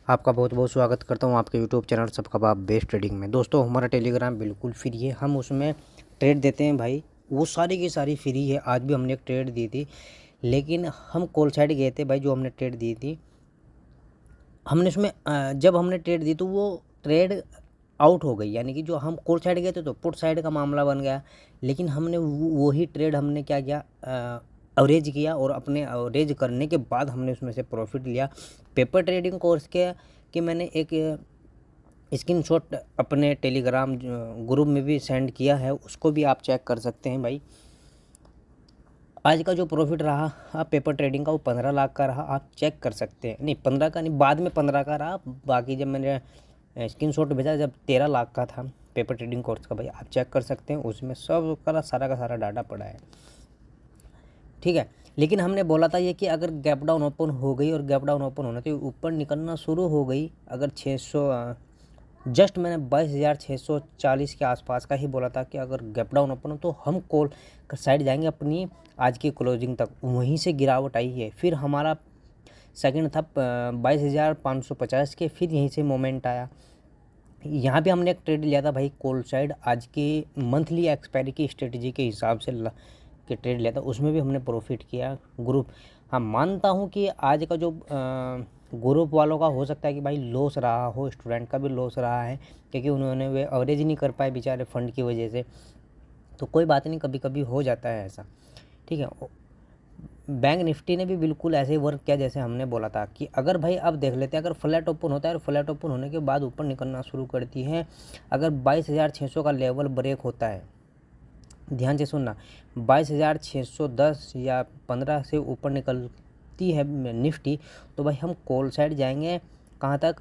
आपका बहुत बहुत स्वागत करता हूँ आपके यूट्यूब चैनल सबका बाप बेस्ट ट्रेडिंग में। दोस्तों हमारा टेलीग्राम बिल्कुल फ्री है, हम उसमें ट्रेड देते हैं भाई, वो सारी की सारी फ्री है। आज भी हमने एक ट्रेड दी थी, लेकिन हम कॉल साइड गए थे भाई। जो हमने ट्रेड दी थी, हमने उसमें जब हमने ट्रेड दी तो वो ट्रेड आउट हो गई, यानी कि जो हम कॉल साइड गए थे तो पुट साइड का मामला बन गया। लेकिन हमने वही ट्रेड हमने क्या किया, अवरेज किया, और अपने अवरेज करने के बाद हमने उसमें से प्रॉफिट लिया। पेपर ट्रेडिंग कोर्स के मैंने एक स्क्रीनशॉट अपने टेलीग्राम ग्रुप में भी सेंड किया है, उसको भी आप चेक कर सकते हैं भाई। आज का जो प्रॉफिट रहा पेपर ट्रेडिंग का वो 15 लाख का रहा, आप चेक कर सकते हैं। नहीं 15 का नहीं, बाद में 15 का रहा। बाकी जब मैंने स्क्रीनशॉट भेजा जब 13 लाख का था पेपर ट्रेडिंग कोर्स का, भाई आप चेक कर सकते हैं, उसमें सब का सारा डाटा पड़ा है, ठीक है। लेकिन हमने बोला था ये कि अगर गैप डाउन ओपन हो गई, और गैप डाउन ओपन होने तो ऊपर निकलना शुरू हो गई, अगर 600 जस्ट मैंने 22,640 के आसपास का ही बोला था कि अगर गैप डाउन ओपन हो तो हम कॉल साइड जाएंगे अपनी आज की क्लोजिंग तक। वहीं से गिरावट आई है, फिर हमारा सेकंड था 22,550 के, फिर यहीं से मोमेंट आया। यहाँ पे हमने एक ट्रेड लिया था भाई कॉल साइड, आज की मंथली एक्सपायरी की स्ट्रेटजी के हिसाब से के ट्रेड लिया था, उसमें भी हमने प्रॉफिट किया। ग्रुप, हाँ मानता हूँ कि आज का जो ग्रुप वालों का हो सकता है कि भाई लॉस रहा हो, स्टूडेंट का भी लॉस रहा है, क्योंकि उन्होंने वे अवरेज नहीं कर पाए बेचारे फंड की वजह से। तो कोई बात नहीं, कभी कभी हो जाता है ऐसा, ठीक है। बैंक निफ्टी ने भी बिल्कुल ऐसे ही वर्क किया जैसे हमने बोला था कि अगर भाई अब देख लेते हैं, अगर फ्लैट ओपन होता है और फ्लैट ओपन होने के बाद ऊपर निकलना शुरू करती है, अगर 22,600 का लेवल ब्रेक होता है, ध्यान से सुनना, 22,610 या 15 से ऊपर निकलती है निफ्टी, तो भाई हम कॉल साइड जाएंगे कहाँ तक,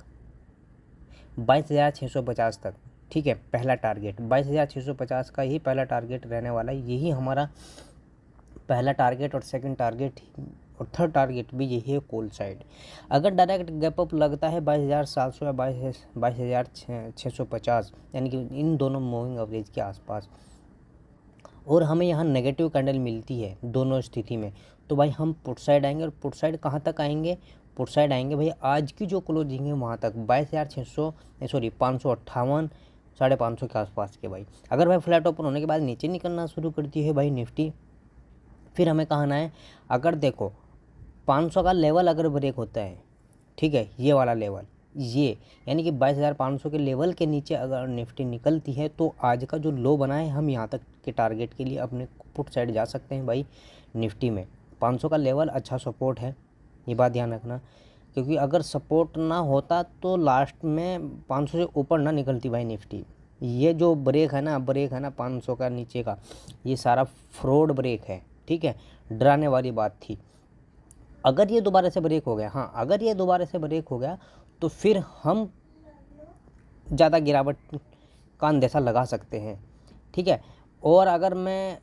22,650 तक, ठीक है। पहला टारगेट 22,650 का ही पहला टारगेट रहने वाला है, यही हमारा पहला टारगेट, और सेकंड टारगेट और थर्ड टारगेट भी यही है कॉल साइड। अगर डायरेक्ट गैप अप लगता है 22,700 या 22,650, यानी कि इन दोनों मूविंग एवरेज के आसपास, और हमें यहाँ नेगेटिव कैंडल मिलती है दोनों स्थिति में, तो भाई हम पुट साइड आएंगे। और पुट साइड कहाँ तक आएंगे, पुट साइड आएंगे भाई आज की जो क्लोजिंग है वहाँ तक, 558 550 के आसपास के भाई। अगर भाई फ्लैट ओपन होने के बाद नीचे निकलना शुरू करती है भाई निफ्टी, फिर हमें कहाँ आना है, अगर देखो 500 का लेवल अगर ब्रेक होता है, ठीक है, ये वाला लेवल, ये यानी कि 22,500 के लेवल के नीचे अगर निफ्टी निकलती है तो आज का जो लो बना है हम यहाँ तक के टारगेट के लिए अपने पुट साइड जा सकते हैं भाई। निफ्टी में 500 का लेवल अच्छा सपोर्ट है, ये बात ध्यान रखना, क्योंकि अगर सपोर्ट ना होता तो लास्ट में 500 से ऊपर ना निकलती भाई निफ्टी। ये जो ब्रेक है ना 500 का नीचे का, ये सारा फ्रॉड ब्रेक है, ठीक है, डराने वाली बात थी। अगर ये दोबारा से ब्रेक हो गया, हाँ अगर ये दोबारा से ब्रेक हो गया तो फिर हम ज़्यादा गिरावट का अंदेशा लगा सकते हैं, ठीक है। और अगर मैं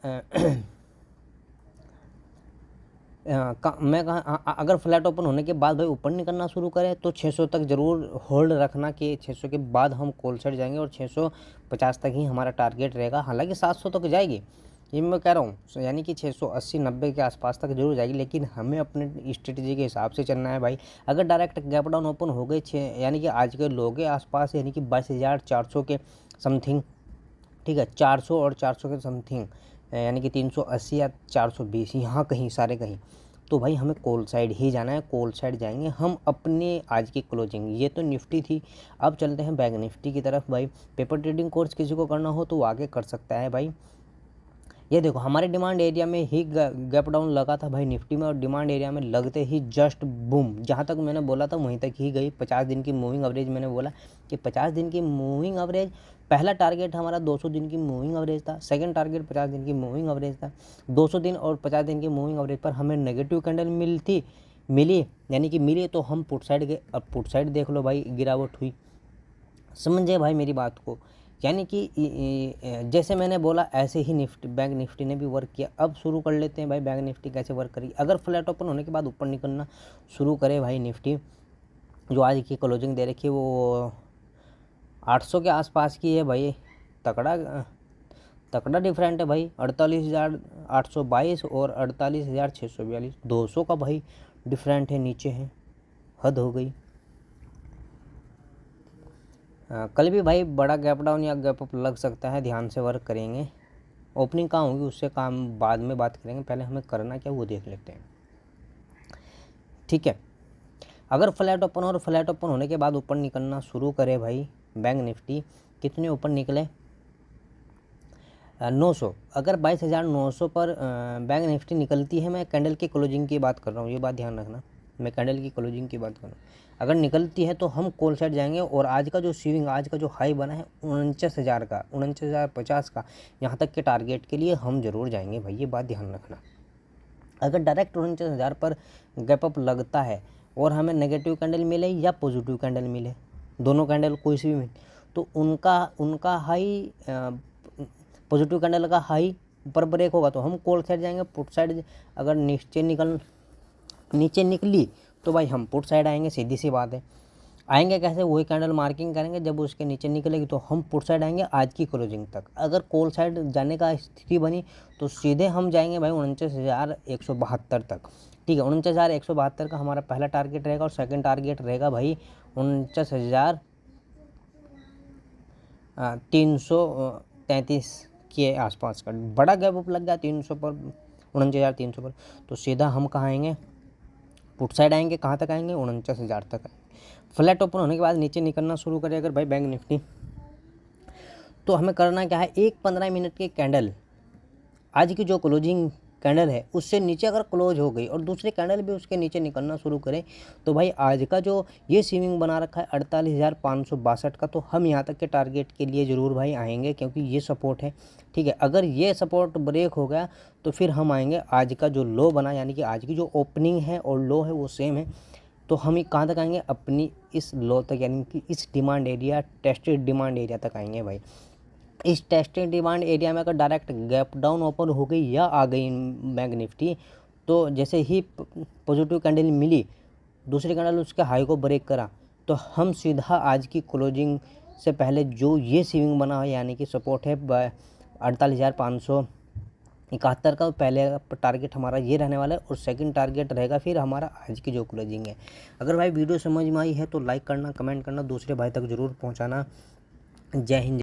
अगर फ्लैट ओपन होने के बाद भाई ऊपर निकलना शुरू करें तो 600 तक ज़रूर होल्ड रखना कि 600 के बाद हम कॉल साइड जाएंगे, और 650 तक ही हमारा टारगेट रहेगा। हालांकि 700 तक जाएगी, ये मैं कह रहा हूँ, यानी कि 680-90 के आसपास तक जरूर जाएगी, लेकिन हमें अपने स्ट्रेटजी के हिसाब से चलना है भाई। अगर डायरेक्ट गैप डाउन ओपन हो गए यानी कि आज के लो के आसपास, यानी कि 22,400 के समथिंग, ठीक है, 400 और 400 के समथिंग, यानी कि 380 या 420, यहाँ कहीं सारे कहीं, तो भाई हमें कॉल साइड ही जाना है। कॉल साइड जाएंगे हम अपने आज की क्लोजिंग। ये तो निफ्टी थी, अब चलते हैं बैंक निफ्टी की तरफ भाई। पेपर ट्रेडिंग कोर्स किसी को करना हो तो वो आगे कर सकता है भाई। ये देखो हमारे डिमांड एरिया में ही गैप डाउन लगा था भाई निफ्टी में, और डिमांड एरिया में लगते ही जस्ट बूम, जहाँ तक मैंने बोला था वहीं तक ही गई। 50 दिन की मूविंग एवरेज, मैंने बोला कि 50 दिन की मूविंग एवरेज, पहला टारगेट हमारा 200 दिन की मूविंग एवरेज था, सेकंड टारगेट 50 दिन की मूविंग एवरेज था। 200 दिन और 50 दिन की मूविंग एवरेज पर हमें नेगेटिव कैंडल मिली, यानी कि मिली, तो हम पुट साइड गए। अब पुट साइड देख लो भाई, गिरावट हुई, समझे भाई मेरी बात को। यानी कि जैसे मैंने बोला ऐसे ही बैंक निफ्टी ने भी वर्क किया। अब शुरू कर लेते हैं भाई बैंक निफ्टी कैसे वर्क करी। अगर फ्लैट ओपन होने के बाद ऊपर निकलना शुरू करे भाई निफ्टी, जो आज की क्लोजिंग दे रखी है वो 800 के आसपास की है भाई, तकड़ा डिफरेंट है भाई, 48,822 और 48,642, 200 का भाई डिफरेंट है, नीचे है, हद हो गई। कल भी भाई बड़ा गैप डाउन या गैप अप लग सकता है, ध्यान से वर्क करेंगे। ओपनिंग कहाँ होगी उससे काम बाद में बात करेंगे, पहले हमें करना क्या वो देख लेते हैं, ठीक है। अगर फ्लैट ओपन और फ्लैट ओपन होने के बाद ऊपर निकलना शुरू करे भाई बैंक निफ्टी, कितने ऊपर निकले 900, अगर 22,900 पर बैंक निफ्टी निकलती है, मैं कैंडल की क्लोजिंग की बात कर रहा हूँ, ये बात ध्यान रखना, मैं कैंडल की क्लोजिंग की बात कर रहा हूँ। अगर निकलती है तो हम कॉल साइड जाएंगे, और आज का जो स्विंग, आज का जो हाई बना है 49,000 का, 49,050 का, यहाँ तक के टारगेट के लिए हम जरूर जाएंगे भाई, ये बात ध्यान रखना। अगर डायरेक्ट 49,000 पर गैप अप लगता है और हमें नेगेटिव कैंडल मिले या पॉजिटिव कैंडल मिले, दोनों कैंडल कोई सी भी मिले, तो उनका हाई, पॉजिटिव कैंडल का हाई ऊपर ब्रेक होगा तो हम कॉल साइड जाएंगे। पुट साइड अगर नीचे निकली तो भाई हम पुट साइड आएंगे, सीधी सी बात है। आएंगे कैसे, वही कैंडल मार्किंग करेंगे, जब उसके नीचे निकलेगी तो हम पुट साइड आएंगे आज की क्लोजिंग तक। अगर कॉल साइड जाने का स्थिति बनी तो सीधे हम जाएंगे भाई 49,172 तक, ठीक है। 49,172 का हमारा पहला टारगेट रहेगा, और सेकंड टारगेट रहेगा भाई 49,333 के आसपास का। बड़ा गैप अप लग गया 300 पर, 49,300 पर, तो सीधा हम कहाँ आएंगे, पुट साइड आएंगे। कहाँ तक आएंगे, 49,000 तक आएंगे। फ्लैट ओपन होने के बाद नीचे निकलना शुरू करे अगर भाई बैंक निफ्टी, तो हमें करना क्या है, एक 15 मिनट की कैंडल, आज की जो क्लोजिंग कैंडल है उससे नीचे अगर क्लोज हो गई और दूसरी कैंडल भी उसके नीचे निकलना शुरू करे, तो भाई आज का जो ये स्विंग बना रखा है 48,562 का, तो हम यहाँ तक के टारगेट के लिए ज़रूर भाई आएंगे, क्योंकि ये सपोर्ट है, ठीक है। अगर ये सपोर्ट ब्रेक हो गया तो फिर हम आएंगे आज का जो लो बना, यानी कि आज की जो ओपनिंग है और लो है वो सेम है, तो हम कहाँ तक आएंगे, अपनी इस लो तक, यानी कि इस demand area, tested demand area तक आएंगे भाई। इस टेस्टेड डिमांड एरिया में अगर डायरेक्ट गैप डाउन ओपन हो गई या आ गई बैंक निफ्टी, तो जैसे ही पॉजिटिव कैंडल मिली, दूसरी कैंडल उसके हाई को ब्रेक करा, तो हम सीधा आज की क्लोजिंग से पहले जो ये स्विंग बना है, यानी कि सपोर्ट है 48,571 का, पहले टारगेट हमारा ये रहने वाला है, और सेकंड टारगेट रहेगा फिर हमारा आज की जो क्लोजिंग है। अगर भाई वीडियो समझ में आई है तो लाइक करना, कमेंट करना, दूसरे भाई तक ज़रूर पहुँचाना। जय हिंद।